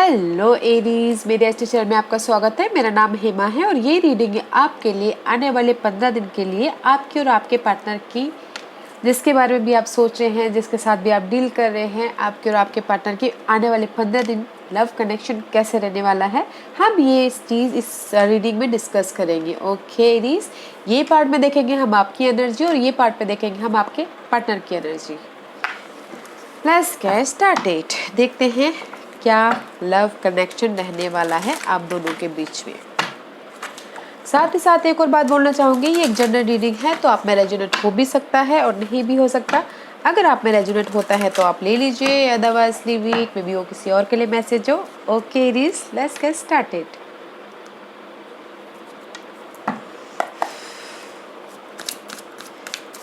Hello Aries, मेरे इस channel में आपका स्वागत है। मेरा नाम हेमा है और ये रीडिंग है आपके लिए आने वाले 15 दिन के लिए, आपकी और आपके पार्टनर की, जिसके बारे में भी आप सोच रहे हैं, जिसके साथ भी आप डील कर रहे हैं। आपके और आपके पार्टनर की आने वाले 15 दिन लव कनेक्शन कैसे रहने वाला है, हम ये इस रीडिंग में डिस्कस करेंगे। ओके एरीज, ये पार्ट में देखेंगे हम आपकी एनर्जी और ये पार्ट में देखेंगे हम आपके पार्टनर की एनर्जी। Let's get started. देखते हैं क्या लव कनेक्शन रहने वाला है आप दोनों के बीच में। साथ ही साथ एक और बात बोलना चाहूँगी, ये एक जनरल रीडिंग है, तो आप में रेजोनेट हो भी सकता है और नहीं भी हो सकता। अगर आप में रेजोनेट होता है तो आप ले लीजिए, otherwise leave it, may be वो किसी और के लिए मैसेज हो। Okay Aries, let's get started.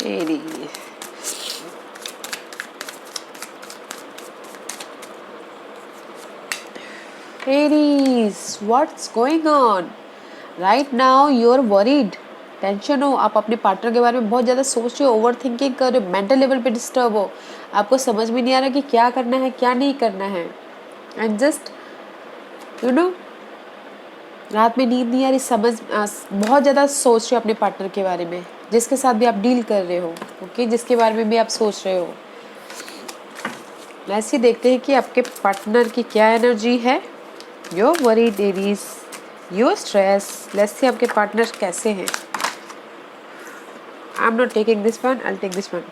Aries, Aries, what's going on? Right now you're worried, tension हो, आप अपने पार्टनर के बारे में बहुत ज़्यादा सोच रहे हो, ओवर थिंकिंग कर रहे हो, मेंटल लेवल पे डिस्टर्ब हो, आपको समझ में नहीं आ रहा कि क्या करना है क्या नहीं करना है। एंड जस्ट रात में नींद नहीं आ रही, बहुत ज़्यादा सोच रहे हो अपने पार्टनर के बारे में, जिसके साथ भी आप डील कर रहे हो। ओके, जिसके बारे में भी आप सोच रहे हो। ऐसे देखते हैं कि आपके पार्टनर की क्या एनर्जी है। You're worried Aries, you're stressed. Let's see आपके पार्टनर कैसे हैं। I'm not taking this one, I'll take this one.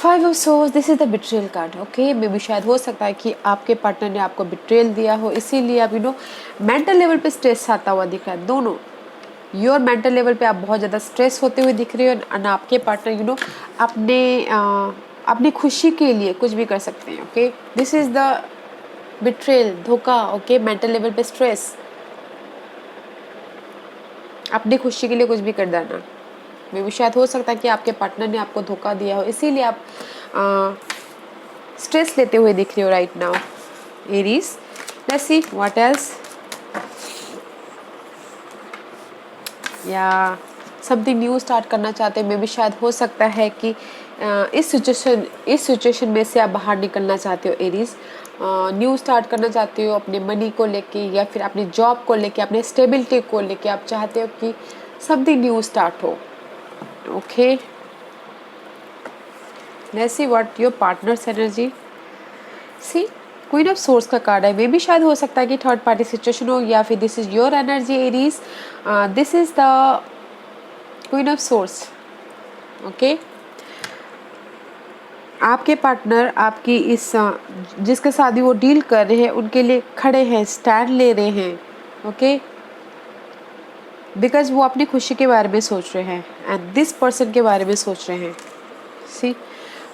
Five of Swords, this is the betrayal card. Okay, मे भी शायद हो सकता है कि आपके पार्टनर ने आपको बिट्रेल दिया हो, इसीलिए आप मेंटल लेवल पे स्ट्रेस आता हुआ दिख रहा है। दोनों योर मेंटल लेवल पे आप बहुत ज़्यादा स्ट्रेस होते हुए दिख रहे हो, और आपके पार्टनर अपनी खुशी के लिए कुछ भी कर सकते हैं। Okay, this is the betrayal, धोखा। ओके, मेंटल लेवल पे स्ट्रेस, अपनी खुशी के लिए कुछ भी कर देना। मे भी शायद हो सकता है कि आपके पार्टनर ने आपको धोखा दिया हो, इसीलिए आप स्ट्रेस लेते हुए दिख रहे हो right now Aries. Let's see what else. या समथिंग न्यू स्टार्ट करना चाहते हैं, मे भी शायद हो सकता है कि इस सिचुएशन में से आप बाहर निकलना चाहते हो एरीज। न्यू स्टार्ट करना चाहते हो अपने मनी को लेके, या फिर अपनी जॉब को लेके, अपने स्टेबिलिटी को लेके आप चाहते हो कि समथिंग न्यू स्टार्ट हो। Okay, let's see what your partner's energy. See queen of swords का कार्ड है, मे भी शायद हो सकता है कि थर्ड पार्टी सिचुएशन हो, या फिर this is your energy Aries. This is the queen of source. Okay, आपके पार्टनर आपकी जिसके साथ भी वो डील कर रहे हैं उनके लिए खड़े हैं, स्टैंड ले रहे हैं। ओके, बिकॉज वो अपनी खुशी के बारे में सोच रहे हैं एंड दिस पर्सन के बारे में सोच रहे हैं। See,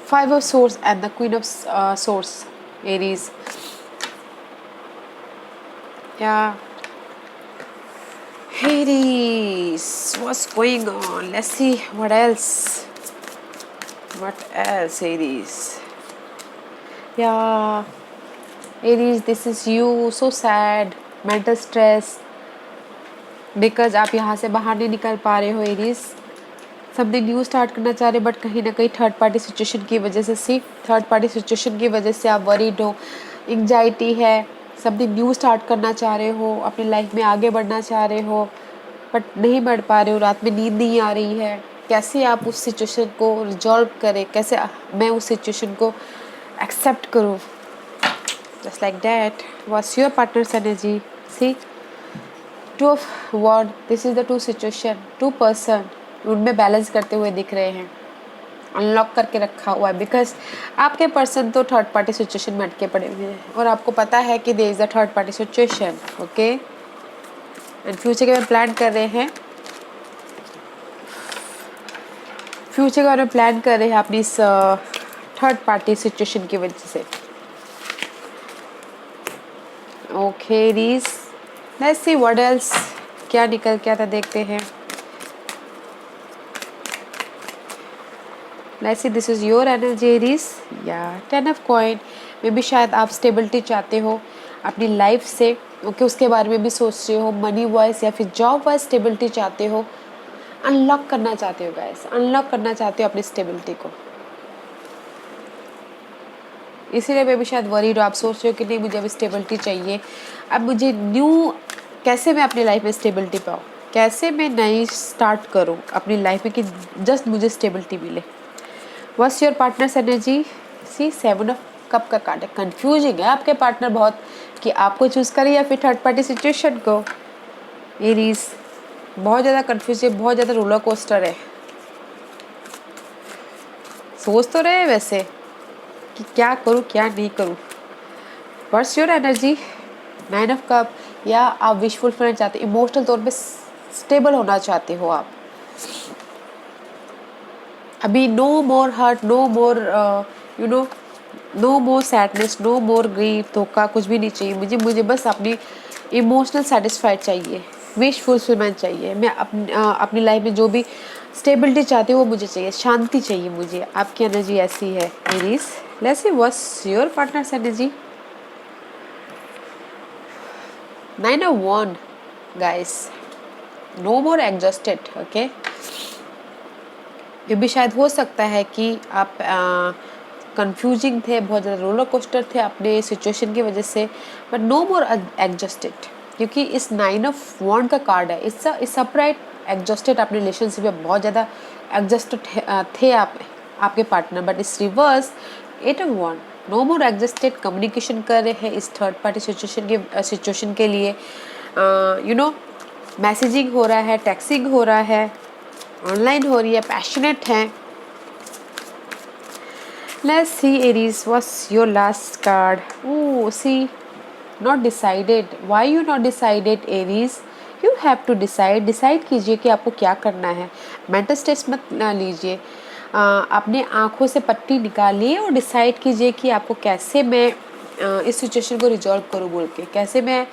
five of swords and the queen of swords Aries. या Aries, what's going on? Let's see what else. What else, Aries? Yeah, Aries, this is you, so sad, mental stress, because आप यहाँ से बाहर नहीं निकल पा रहे हो Aries। समथिंग न्यू स्टार्ट करना चाह रहे हो, बट कहीं ना कहीं थर्ड पार्टी सिचुएशन की वजह से, थर्ड पार्टी सिचुएशन की वजह से आप वरीड हो, एंग्जाइटी है। समथिंग न्यू स्टार्ट करना चाह रहे हो, अपनी लाइफ में आगे बढ़ना चाह रहे हो, बट नहीं बढ़ पा रहे हो, रात में नींद नहीं आ रही है। कैसे आप उस सिचुएशन को रिजॉल्व करें, कैसे मैं उस सिचुएशन को एक्सेप्ट करूँ, just like that. What's your partner's energy. See, two of वॉर्ड, this is the two situation, two person उनमें बैलेंस करते हुए दिख रहे हैं, अनलॉक करके रखा हुआ है, बिकॉज आपके पर्सन तो थर्ड पार्टी सिचुएशन में अटके पड़े हुए हैं और आपको पता है कि there is a third party situation. Okay, and future के बारे में प्लान कर रहे हैं, फ्यूचर के बारे में प्लान कर रहे हैं अपनी इस थर्ड पार्टी सिचुएशन की वजह से। Okay Aries, let's see what else, क्या निकल के आता देखते हैं। Let's see, this is your energy Aries. या 10 ऑफ कॉइन, मे भी शायद आप स्टेबिलिटी चाहते हो अपनी लाइफ से। ओके, उसके बारे में भी सोच रहे हो, मनी वाइज या फिर जॉब वाइज स्टेबिलिटी चाहते हो, अनलॉक करना चाहते हो गाइस, अनलॉक करना चाहते हो अपनी स्टेबिलिटी को। इसीलिए मैं भी शायद वरीड हूँ। आप सोच रहे हो कि नहीं मुझे अभी स्टेबिलिटी चाहिए, अब मुझे न्यू कैसे मैं अपनी लाइफ में स्टेबिलिटी पाऊँ, कैसे मैं नई स्टार्ट करूँ अपनी लाइफ में कि जस्ट मुझे स्टेबिलिटी मिले। What's your partner's energy? See 7 of cup का कार्ड है। कंफ्यूजिंग है आपके पार्टनर बहुत कि आपको चूज़ करे या फिर थर्ड पार्टी सिचुएशन को। एरीज बहुत ज़्यादा कंफ्यूज है, बहुत ज़्यादा रोलर कोस्टर है। सोच तो रहे हैं वैसे कि क्या करूँ क्या नहीं करूँ। What's your energy? 9 of cup, या आप विश फुलफिलमेंट चाहते हो, इमोशनल तौर पे स्टेबल होना चाहते हो आप अभी। No more hurt, no more you know, no more sadness, no more grief, धोखा कुछ भी नहीं चाहिए मुझे बस अपनी इमोशनल सेटिस्फाइड चाहिए, विश फुलफिलमेंट चाहिए। मैं अपनी लाइफ में जो भी स्टेबिलिटी चाहती हूँ वो मुझे चाहिए, शांति चाहिए मुझे। आपकी एनर्जी ऐसी है Aries. Let's see what's your partner's energy. 9 of Wand, guys. No more exhausted, okay? ये भी शायद हो सकता है कि आप कंफ्यूजिंग थे, बहुत ज़्यादा रोलर कोस्टर थे अपने सिचुएशन की वजह से, बट नो मोर एग्जॉस्टेड, क्योंकि इस 9 ऑफ वॉन्ड का कार्ड है। इस अपराइट एग्जॉस्टेड अपने रिलेशनशिप में बहुत ज़्यादा एग्जॉस्टेड थे आपके पार्टनर, बट इस reverse 8 of wands, no more exhausted, communication कर रहे हैं इस थर्ड पार्टी सिचुएशन के लिए। यू नो, मैसेजिंग हो रहा है, टेक्सिंग हो रहा है, ऑनलाइन हो रही है, पैशनेट है। Let's see Aries, what's your last card? Oh, see, not decided. Why you not decided Aries? You have to decide. Decide कीजिए कि आपको क्या करना है। मेंटल स्ट्रेस मत लीजिए, अपने आँखों से पट्टी निकालिए और डिसाइड कीजिए कि आपको कैसे मैं इस सिचुएशन को रिजॉल्व करूँ बोल के, कैसे मैं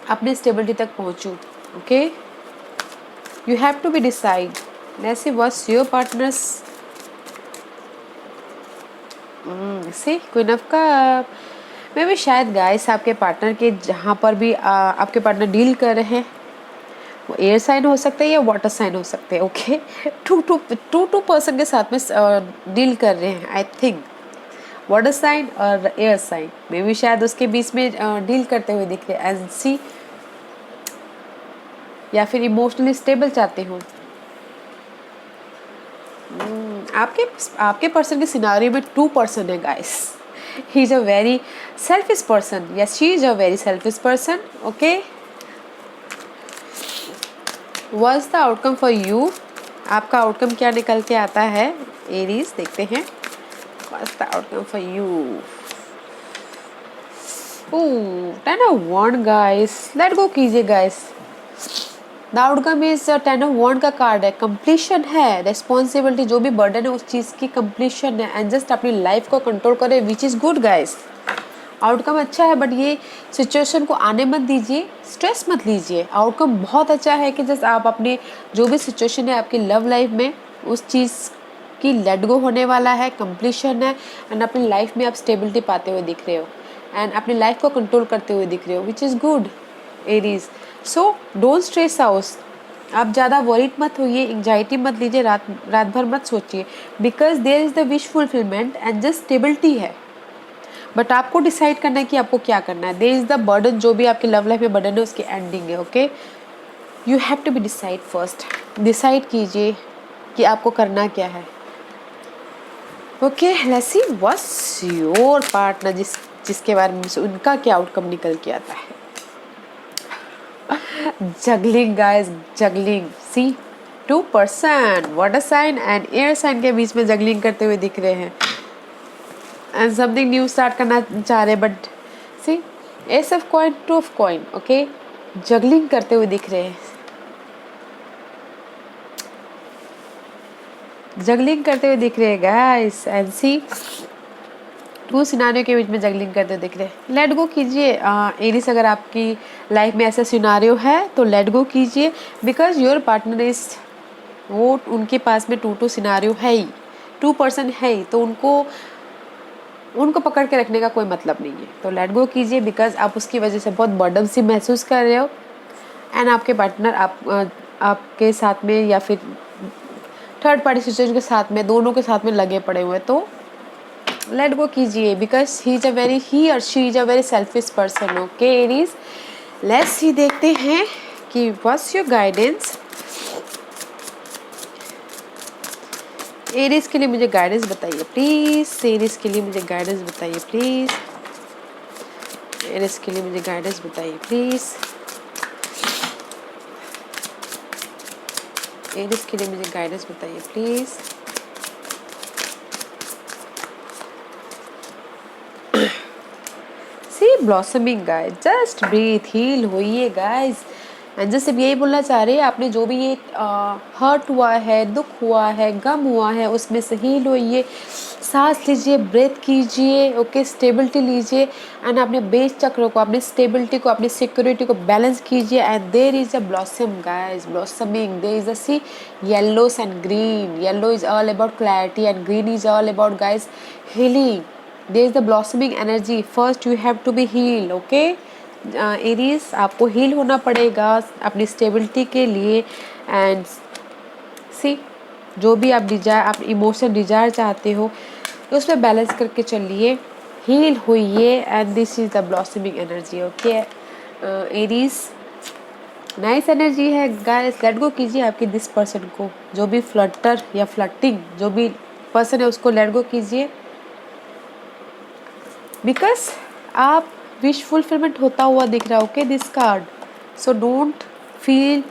अपने स्टेबिलिटी तक पहुँचूँ। Okay, you have to be decide. Let's see what's your partners. से क्वीन ऑफ कप में भी शायद गाइस आपके पार्टनर के जहाँ पर भी आपके पार्टनर डील कर रहे हैं वो एयर साइन हो सकते हैं या वाटर साइन हो सकते हैं। ओके, टू पर्सन के साथ में डील कर रहे हैं। आई थिंक वाटर साइन और एयर साइन में भी शायद उसके बीच में डील करते हुए दिख रहे हैं। एज सी, या फिर इमोशनली स्टेबल चाहते हो। आपके पर्सन के सिनारियो में 2 पर्सन है guys. He is a very selfish person, yes she is a very selfish person. Okay, what's the outcome for you? आपका आउटकम क्या निकल के आता है एरीज, देखते हैं। What's the outcome for you? Oh, 10 of wand guys, let go कीजिए guys. The outcome is 10 of wand का कार्ड है, कंप्लीशन है, रिस्पॉन्सिबिलिटी, जो भी बर्डन है उस चीज़ की कंप्लीशन है, एंड जस्ट अपनी लाइफ को कंट्रोल करें, which is good guys. Outcome अच्छा है, बट ये सिचुएशन को आने मत दीजिए, स्ट्रेस मत लीजिए। आउटकम बहुत अच्छा है कि जस्ट आप अपने जो भी सिचुएशन है आपकी लव लाइफ में, उस चीज़ की लेट गो होने वाला है, कंप्लीशन है, एंड अपनी लाइफ में आप स्टेबिलिटी पाते हुए दिख रहे हो, एंड अपनी लाइफ को कंट्रोल करते हुए दिख रहे हो, which is good Aries. So don't stress out, आप ज़्यादा वरीड मत होइए, एंजाइटी मत लीजिए, रात भर मत सोचिए, because there is the wish fulfilment and just stability है। बट आपको डिसाइड करना है कि आपको क्या करना है। देयर इज़ द बर्डन, जो भी आपकी लव लाइफ में बर्डन है उसकी एंडिंग है। Okay, you have to be decide first, decide कीजिए कि आपको करना क्या है। Okay, let's see what's your partner, जिसके बारे में उनका क्या आउटकम निकल के आता है। Juggling guys, juggling. See 2 person water sign and air sign के बीच में जगलिंग करते हुए दिख रहे हैं, एंड समथिंग न्यू स्टार्ट करना चाह रहे हैं, but see ace of coin, 2 of coin. Okay, juggling करते हुए दिख रहे हैं, जगलिंग करते हुए दिख रहे हैं गाइस, एंड सी 2 सिनारियो के बीच में जगलिंग करते दिख रहे हैं। लेट गो कीजिए एरीज, अगर आपकी लाइफ में ऐसा सिनारियो है तो लेट गो कीजिए, बिकॉज योर पार्टनर इज, वो उनके पास में 2 सिनारियो है ही, 2 पर्सन है ही, तो उनको पकड़ के रखने का कोई मतलब नहीं है। तो लेट गो कीजिए, बिकॉज आप उसकी वजह से बहुत बर्डन सी महसूस कर रहे हो, एंड आपके पार्टनर आपके साथ में या फिर थर्ड पार्टी सिचुएशन के साथ में, दोनों के साथ में लगे पड़े हुए। तो लेट गो कीजिए, बिकॉज ही और she is a very selfish person. Okay Aries, let's see, देखते हैं कि व्हाट्स योर गाइडेंस। एरीज के लिए मुझे गाइडेंस बताइए प्लीज। एरीज के लिए मुझे गाइडेंस बताइए प्लीज। एरीज के लिए मुझे गाइडेंस बताइए प्लीज। एरीज के लिए मुझे गाइडेंस बताइए please. See blossoming guys, just breathe, heal होइए गाइस। एंड जस्ट अब यही बोलना चाह रहे हैं, आपने जो भी ये हर्ट हुआ है, दुख हुआ है, गम हुआ है, उसमें से हील होइए। सांस लीजिए, ब्रेथ कीजिए, ओके, स्टेबिलिटी लीजिए एंड अपने बेस चक्र को, अपनी स्टेबिलिटी को, अपनी सिक्योरिटी को बैलेंस कीजिए। And there is a blossom guys, blossoming, there is a sea yellows and green. Yellow is all about clarity and green is all about guys healing. There is the blossoming energy. First you have to be healed, okay? Aries, आपको heal होना पड़ेगा अपनी stability के लिए। And सी, जो भी आप Dzire, आप इमोशन डिजायर चाहते हो, उसमें बैलेंस करके चलिए, हील होइए। And this is the blossoming energy. Okay Aries, nice energy है गाइस। लेट गो कीजिए आपके दिस पर्सन को, जो भी फ्लटर या फ्लटिंग जो भी पर्सन है उसको लेट गो कीजिए, बिकॉज आप विश फुलफिलमेंट होता हुआ दिख रहा है। Okay this card, so don't feel,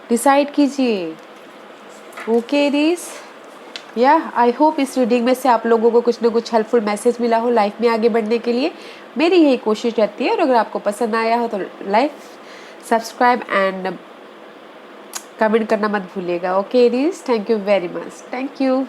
decide कीजिए। ओके रीस, या आई होप इस रीडिंग में से आप लोगों को कुछ ना कुछ हेल्पफुल मैसेज मिला हो लाइफ में आगे बढ़ने के लिए। मेरी यही कोशिश रहती है। और अगर आपको पसंद आया हो तो लाइक, सब्सक्राइब एंड कमेंट करना मत भूलिएगा। ओके रीस, thank you very much, thank you.